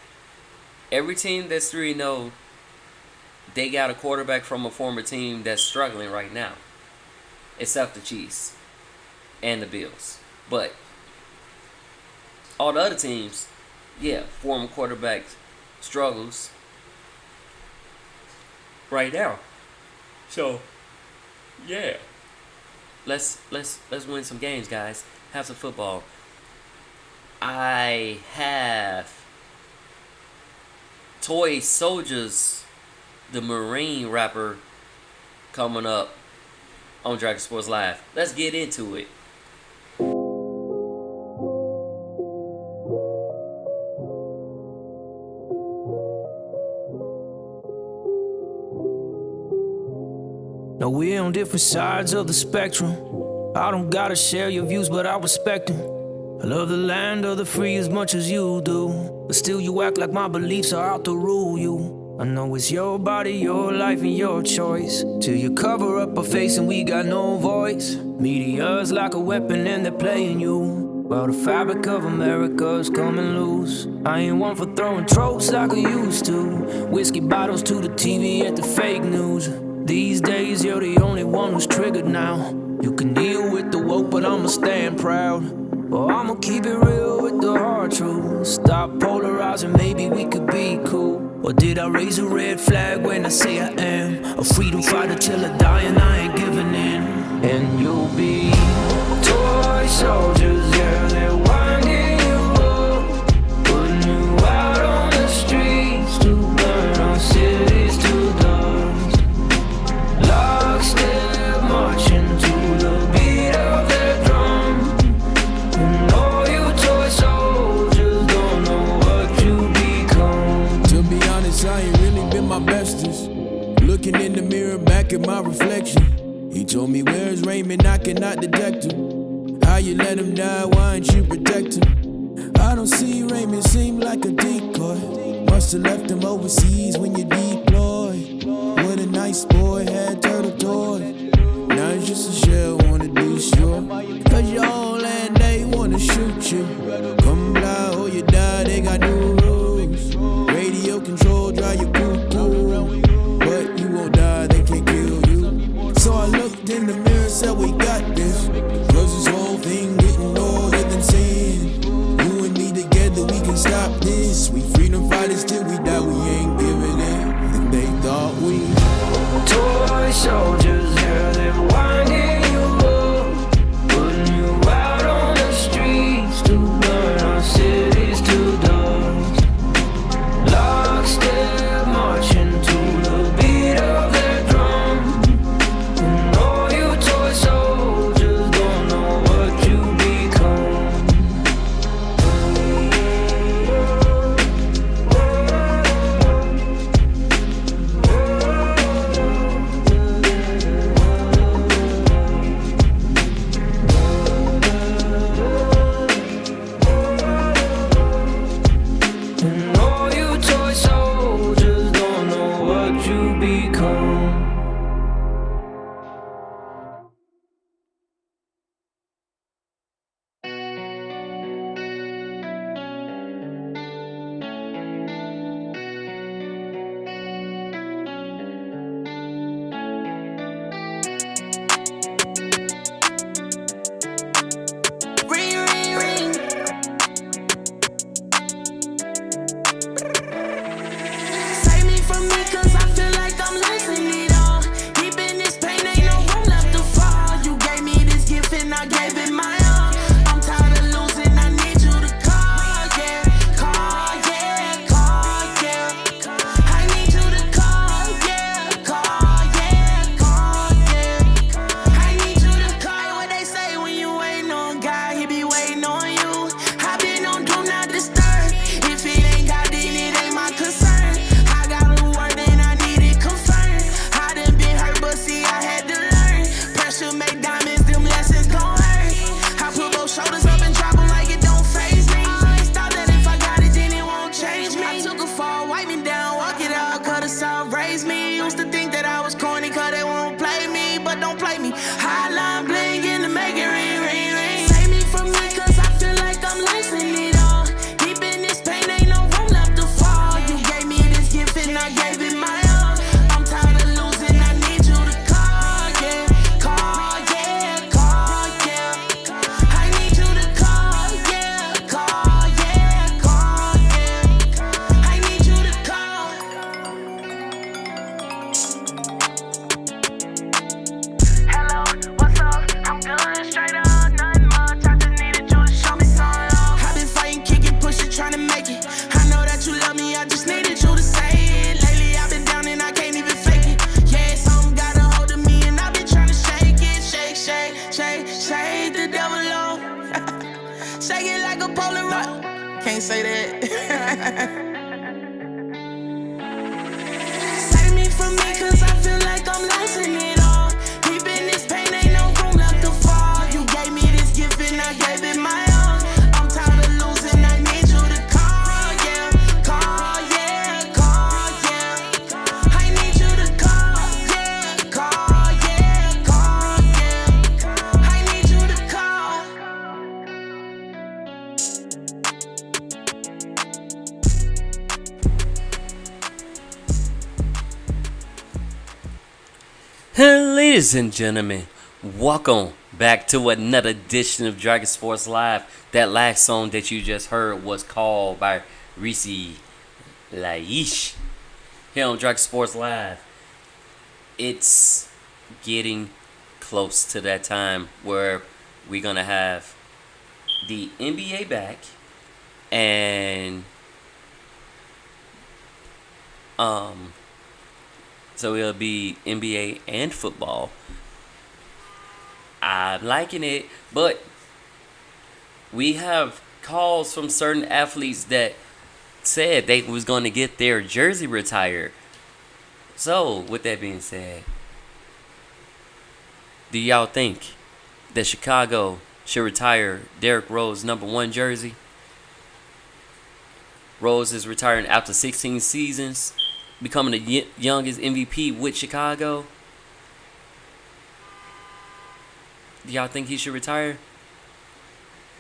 Every team that's 3-0, they got a quarterback from a former team that's struggling right now. Except the Chiefs and the Bills. But all the other teams, yeah, former quarterbacks struggles right now. So, yeah. Let's win some games, guys. Have some football. I have Toy Soldiers, the Marine rapper, coming up on Dragon Sports Live. Let's get into it. Now we're on different sides of the spectrum. I don't gotta share your views, but I respect them. I love the land of the free as much as you do, but still you act like my beliefs are out to rule you. I know it's your body, your life, and your choice, till you cover up a face and we got no voice. Media's like a weapon and they're playing you, while the fabric of America's coming loose. I ain't one for throwing tropes like I used to, whiskey bottles to the TV and the fake news. These days you're the only one who's triggered now. You can deal with the woke, but I'ma stand proud. Well, I'ma keep it real with the hard truth. Stop polarizing, maybe we could be cool. Or did I raise a red flag when I say I am a freedom fighter till I die and I ain't giving in? And you'll be toy soldiers, yeah, they're winding you up, putting you out on the streets to burn our cities to dust. Lockstep marching to the beat of their drum. And all you toy soldiers don't know what you become. To be honest, I ain't really been my bestest. Looking in the mirror back at my reflection, he told me, where's Raymond? I cannot detect him. How you let him die? Why ain't you protect him? I don't see Raymond, seem like a decoy. Must have left him overseas when you deployed. What a nice boy, had turtle toys. Now it's just a shell, wanna be sure. Cause you all and they wanna shoot you. Come fly or you die, they got new rules. Radio control, drive you cuckoo. But you won't die, they can't kill you. So I looked in the mirror, said we got this. Cause this whole thing getting older than sin. You and me together, we can stop this. We freedom fighters till we die, we ain't giving in. And they thought we Toy soldiers, yeah, they're winding you up, putting you out on the streets to burn write me down, walk it out, cut us out, raise me. Used to think that I was corny, cause they won't play me, but don't play me. Highline bling in to make it ring, ring, ring. Save me from me, cause I feel like I'm losing it all. Deep in this pain, ain't no room left to fall. You gave me this gift and I gave it my all. I'm tired of losing, I need you to call, yeah. Call, yeah, call, yeah. I need you to call, yeah. Call, yeah, call, yeah. I need you to call. Hello, what's up? I'm good, straight up, nothing much. I just needed you to show me some love. I've been fighting, kicking, pushing, trying to make it. I know that you love me, I just needed you to say it. Lately I've been down and I can't even fake it. Yeah, something got a hold of me and I've been trying to shake it. Shake, shake, shake, shake the devil off. Shake it like a Polaroid. Can't say that. Save me from me, cause I feel like I'm losing it all. Deep in this pain, ain't no room left to fall. You gave me this gift and I gave it my all. I'm tired of losing, I need you to call, yeah. Call, yeah, call, yeah. I need you to call, yeah. Call, yeah, call, yeah. I need you to call. Ladies and gentlemen, welcome back to another edition of Dragon Sports Live. That last song that you just heard was called by Reese Laish here on Dragon Sports Live. It's getting close to that time where we're gonna have the NBA back and so it'll be NBA and football. I'm liking it, but we have calls from certain athletes that said they was going to get their jersey retired. So, with that being said, do y'all think that Chicago should retire Derrick Rose #1 jersey? Rose is retiring after 16 seasons, becoming the youngest MVP with Chicago. Do y'all think he should retire?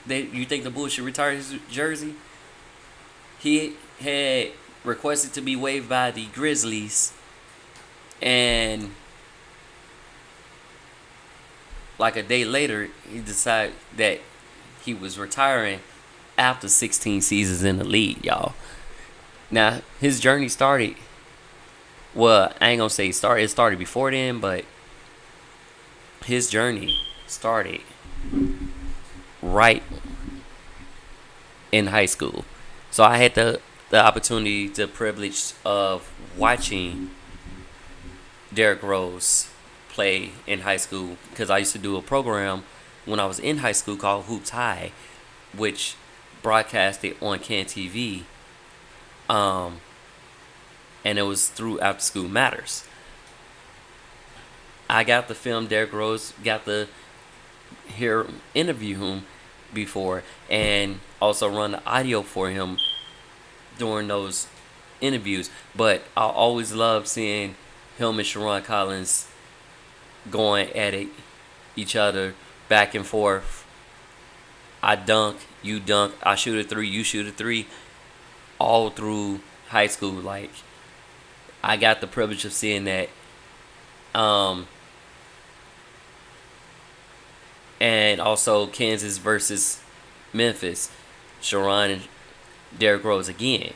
You think the Bulls should retire his jersey? He had requested to be waived by the Grizzlies, and like a day later, he decided that he was retiring after 16 seasons in the league, y'all. Now, his journey started. Well, I ain't gonna say it started before then, but his journey started right in high school. So I had the opportunity, the privilege of watching Derrick Rose play in high school, because I used to do a program when I was in high school called Hoops High, which broadcasted on Can TV. And it was through After School Matters. I got to film Derrick Rose, got to interview him before, and also run the audio for him during those interviews. But I always loved seeing him and Sharon Collins going at each other back and forth. I dunk, you dunk, I shoot a three, you shoot a three, all through high school. Like, I got the privilege of seeing that. And also Kansas versus Memphis, Sharon and Derrick Rose again.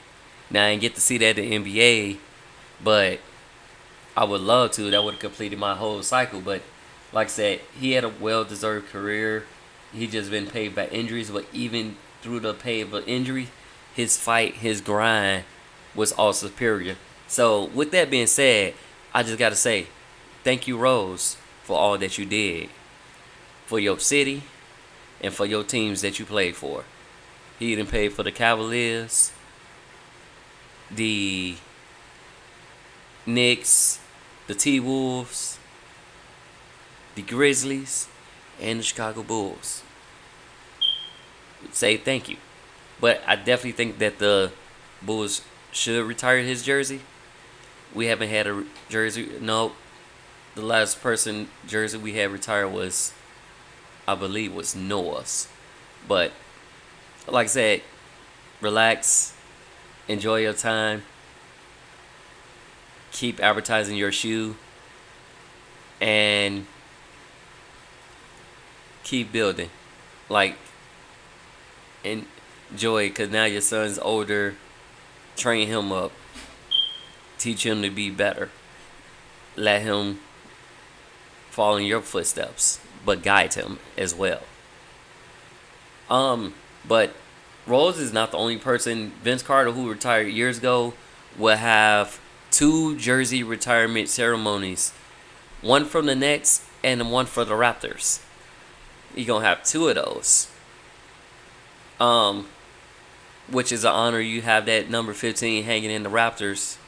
Now, I didn't get to see that in the NBA, but I would love to. That would have completed my whole cycle. But like I said, he had a well-deserved career. He just been paid by injuries, but even through the pay of an injury, his fight, his grind was all superior. So with that being said, I just got to say, thank you, Rose, for all that you did for your city and for your teams that you played for. He done paid for the Cavaliers, the Knicks, the T-Wolves, the Grizzlies, and the Chicago Bulls. Say thank you. But I definitely think that the Bulls should retire his jersey. We haven't had a jersey. No, the last person jersey we had retired was, I believe, was Noah's. But like I said, relax, enjoy your time, keep advertising your shoe, and keep building. Like, enjoy, because now your son's older. Train him up, teach him to be better, let him follow in your footsteps, but guide him as well. But Rose is not the only person. Vince Carter, who retired years ago, will have 2 jersey retirement ceremonies, one from the Nets and one for the Raptors. You're gonna have 2 of those. Which is an honor. You have that number 15 hanging in the Raptors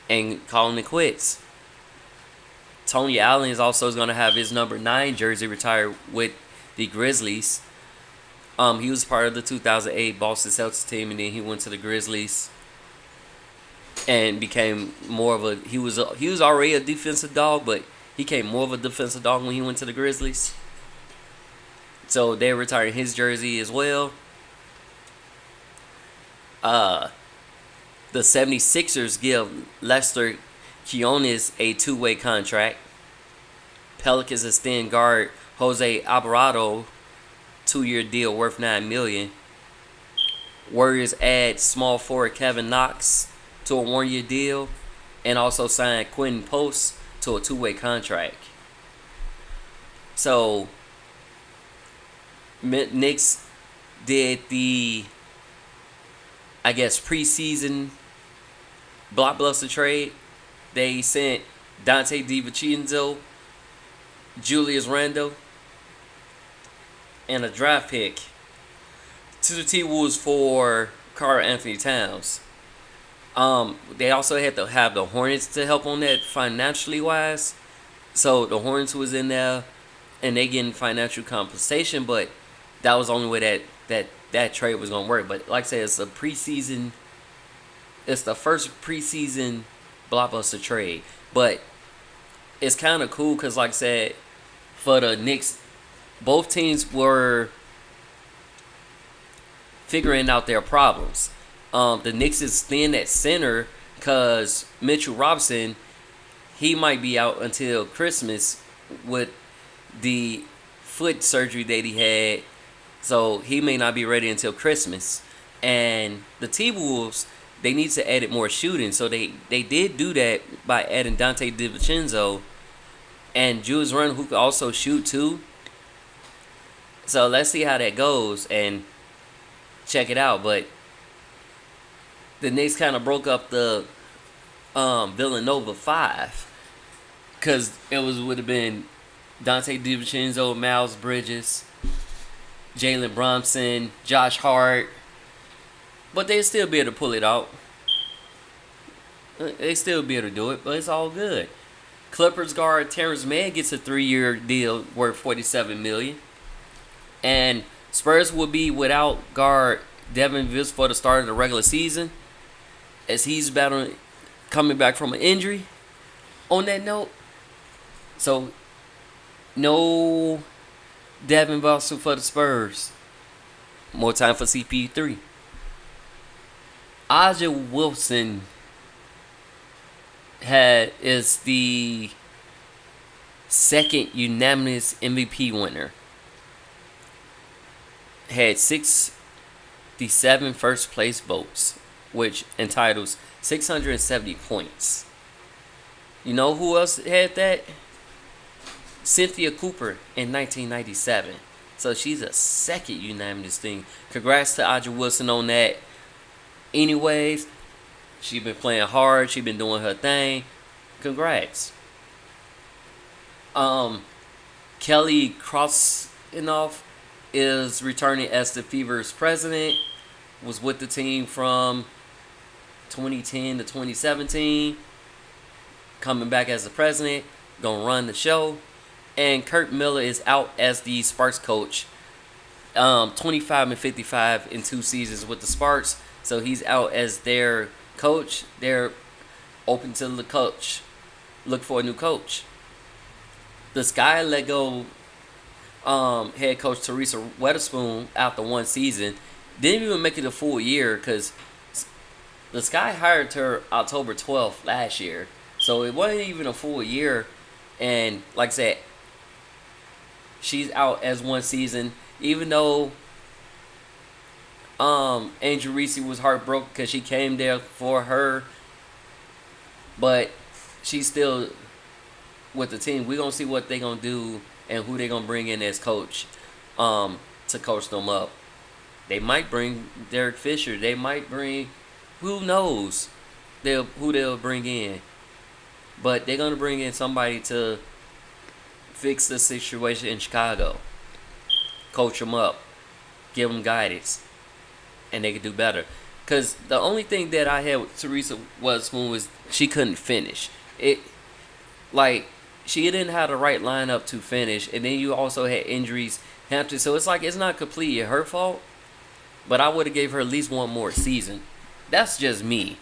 and calling it quits. Tony Allen is also going to have his number 9 jersey retired with the Grizzlies. He was part of the 2008 Boston Celtics team, and then he went to the Grizzlies and became more of a. He was already a defensive dog, but he became more of a defensive dog when he went to the Grizzlies. So they're retiring his jersey as well. The 76ers give Lester Quinones a 2-way contract. Pelicans extend guard Jose Alvarado 2-year deal worth $9 million. Warriors add small forward Kevin Knox to a 1-year deal, and also sign Quentin Post to a 2-way contract. So Knicks did the, I guess, preseason blockbuster trade. They sent Dante DiVincenzo, Julius Randle, and a draft pick to the T-Wolves for Karl Anthony Towns. They also had to have the Hornets to help on that financially wise. So the Hornets was in there, and they getting financial compensation, but that was the only way that trade was gonna work. But like I said, it's a preseason. It's the first preseason blockbuster trade, but it's kind of cool because, like I said, for the Knicks, both teams were figuring out their problems. The Knicks is thin at center because Mitchell Robinson, he might be out until Christmas with the foot surgery that he had, so he may not be ready until Christmas. And the T-Wolves, they need to add more shooting, so they did do that by adding Dante DiVincenzo and Julius Randle, who could also shoot too. So let's see how that goes and check it out. But the Knicks kind of broke up the Villanova 5 because it would have been Dante DiVincenzo, Miles Bridges, Jalen Brunson, Josh Hart. But they'd still be able to pull it out. They still be able to do it, but it's all good. Clippers guard Terrence Mann gets a 3-year deal worth $47 million. And Spurs will be without guard Devin Viss for the start of the regular season, as he's coming back from an injury. On that note, so no Devin Viss for the Spurs. More time for CP3. Aja Wilson is the second unanimous MVP winner. Had 67 first place votes, which entitles 670 points. You know who else had that? Cynthia Cooper in 1997. So she's a second unanimous thing. Congrats to Aja Wilson on that. Anyways, she been playing hard. She been doing her thing. Congrats. Kelly Krasnov is returning as the Fever's president. Was with the team from 2010 to 2017. Coming back as the president. Gonna run the show. And Kurt Miller is out as the Sparks coach. 25 and 55 in 2 seasons with the Sparks. So he's out as their coach. They're open to the coach. Look for a new coach. The Sky let go head coach Teresa Weatherspoon after one season. Didn't even make it a full year because the Sky hired her October 12th last year. So it wasn't even a full year. And like I said, she's out as one season. Even though Angel Reese was heartbroken because she came there for her. But she's still with the team. We're going to see what they're going to do and who they're going to bring in as coach to coach them up. They might bring Derek Fisher. They might bring, who knows who they'll bring in. But they're going to bring in somebody to fix the situation in Chicago. Coach them up. Give them guidance. And they can do better. Because the only thing that I had with Teresa Weatherspoon was she couldn't finish. She didn't have the right lineup to finish. And then you also had injuries. Hampton. So it's like it's not completely her fault. But I would have gave her at least one more season. That's just me.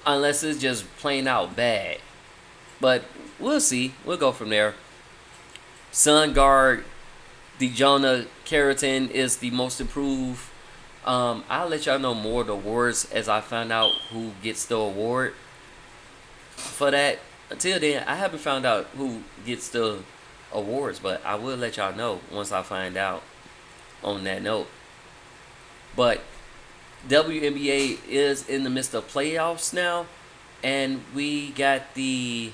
Unless it's just plain out bad. But we'll see. We'll go from there. Sun guard Dejona Carrington is the most improved. I'll let y'all know more of the awards as I find out who gets the award for that. Until then, I haven't found out who gets the awards, but I will let y'all know once I find out on that note. But WNBA is in the midst of playoffs now, and we got the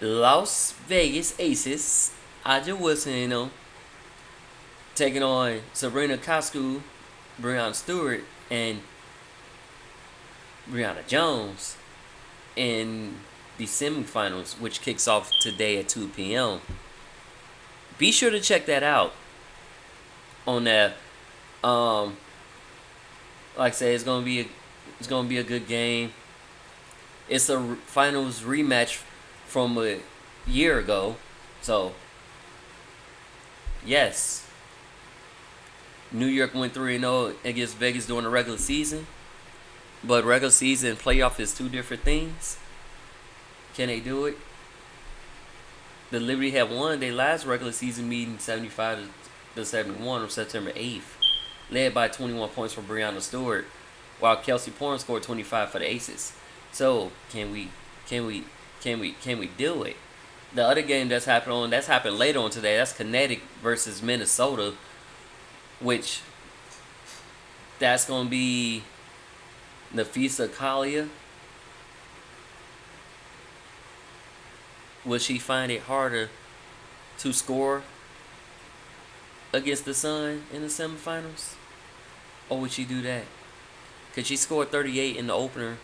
Las Vegas Aces, Aja Wilson, you know, taking on Sabrina Kosku, Breanna Stewart, and Brianna Jones in the semifinals, which kicks off today at 2 p.m. Be sure to check that out on that. Like I say, it's gonna be a good game. It's a finals rematch from a year ago, so yes, New York went 3-0 against Vegas during the regular season, but regular season and playoff is two different things. Can they do it? The Liberty have won their last regular season meeting 75-71 on September 8th. Led by 21 points from Breanna Stewart, while Kelsey Porn scored 25 for the Aces. So can we do it? The other game that's happened later on today. That's Connecticut versus Minnesota, which that's gonna be Nafisa Kalia. Will she find it harder to score against the Sun in the semifinals? Or would she do that? Because she scored 38 in the opener.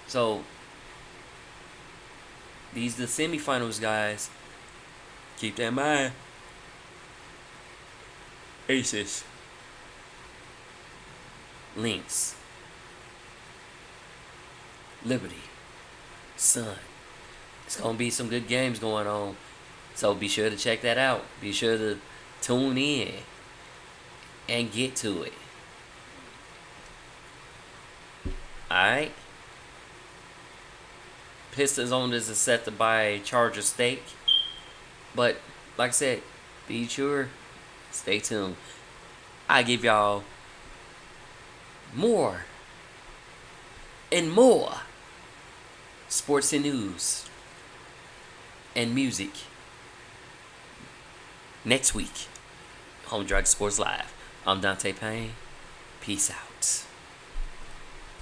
So, these the semifinals, guys. Keep that in mind. Aces. Lynx. Liberty. Sun. It's going to be some good games going on. So be sure to check that out. Be sure to tune in and get to it. Alright. Pistons owners are set to buy Charger stake. But like I said, be sure, stay tuned. I give y'all more and more sports and news and music next week. Home Drive Sports Live. I'm Dante Payne. Peace out.